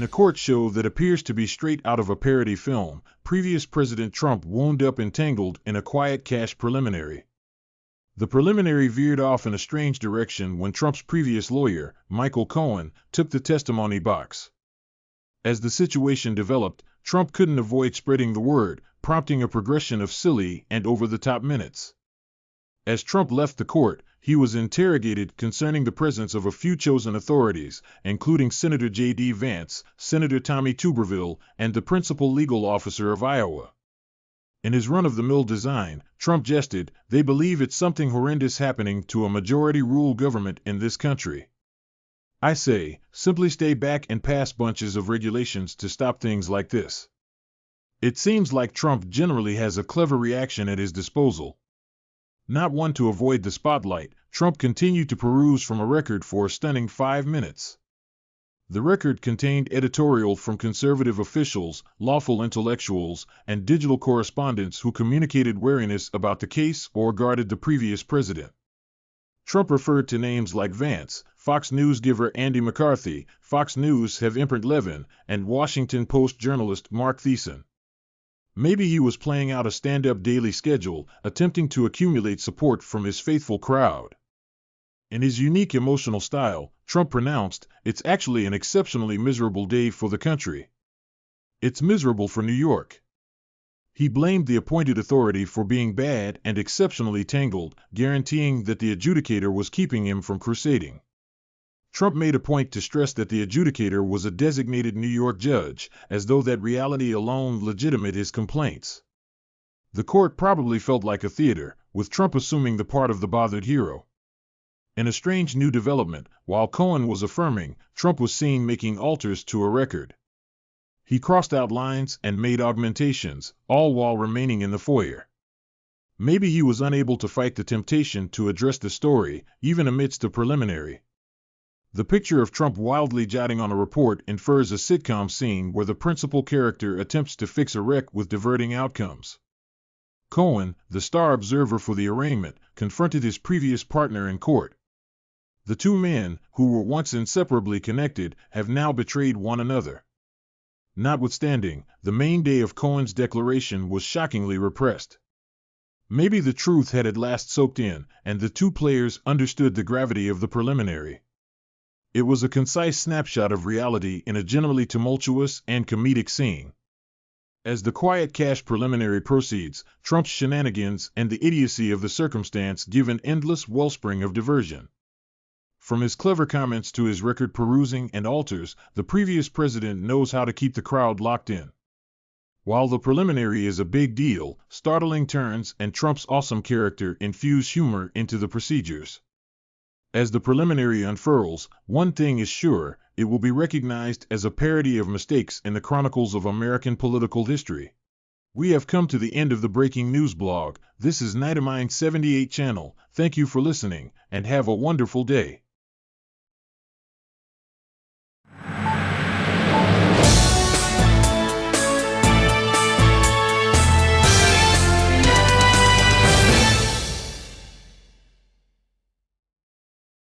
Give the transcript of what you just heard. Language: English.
a court show that appears to be straight out of a parody film, previous President Trump wound up entangled in a quiet cash preliminary. The preliminary veered off in a strange direction when Trump's previous lawyer, Michael Cohen, took the testimony box. As the situation developed, Trump couldn't avoid spreading the word, prompting a progression of silly and over-the-top minutes. As Trump left the court, he was interrogated concerning the presence of a few chosen authorities, including Senator J.D. Vance, Senator Tommy Tuberville, and the principal legal officer of Iowa. In his run-of-the-mill design, Trump jested, "They believe it's something horrendous happening to a majority-rule government in this country. I say, simply stay back and pass bunches of regulations to stop things like this." It seems like Trump generally has a clever reaction at his disposal. Not one to avoid the spotlight, Trump continued to peruse from a record for a stunning 5 minutes. The record contained editorial from conservative officials, lawful intellectuals, and digital correspondents who communicated wariness about the case or guarded the previous president. Trump referred to names like Vance, Fox News giver Andy McCarthy, Fox News have imprint Levin, and Washington Post journalist Mark Thiessen. Maybe he was playing out a stand-up daily schedule, attempting to accumulate support from his faithful crowd. In his unique emotional style, Trump pronounced, "It's actually an exceptionally miserable day for the country. It's miserable for New York." He blamed the appointed authority for being bad and exceptionally tangled, guaranteeing that the adjudicator was keeping him from crusading. Trump made a point to stress that the adjudicator was a designated New York judge, as though that reality alone legitimated his complaints. The court probably felt like a theater, with Trump assuming the part of the bothered hero. In a strange new development, while Cohen was affirming, Trump was seen making alters to a record. He crossed out lines and made augmentations, all while remaining in the foyer. Maybe he was unable to fight the temptation to address the story, even amidst the preliminary. The picture of Trump wildly jotting on a report infers a sitcom scene where the principal character attempts to fix a wreck with diverting outcomes. Cohen, the star observer for the arraignment, confronted his previous partner in court. The two men, who were once inseparably connected, have now betrayed one another. Notwithstanding, the main day of Cohen's declaration was shockingly repressed. Maybe the truth had at last soaked in, and the two players understood the gravity of the preliminary. It was a concise snapshot of reality in a generally tumultuous and comedic scene. As the quiet cash preliminary proceeds, Trump's shenanigans and the idiocy of the circumstance give an endless wellspring of diversion. From his clever comments to his record perusing and alters, the previous president knows how to keep the crowd locked in. While the preliminary is a big deal, startling turns and Trump's awesome character infuse humor into the procedures. As the preliminary unfurls, one thing is sure, it will be recognized as a parody of mistakes in the chronicles of American political history. We have come to the end of the breaking news blog. This is Nightamine 78 channel. Thank you for listening, and have a wonderful day.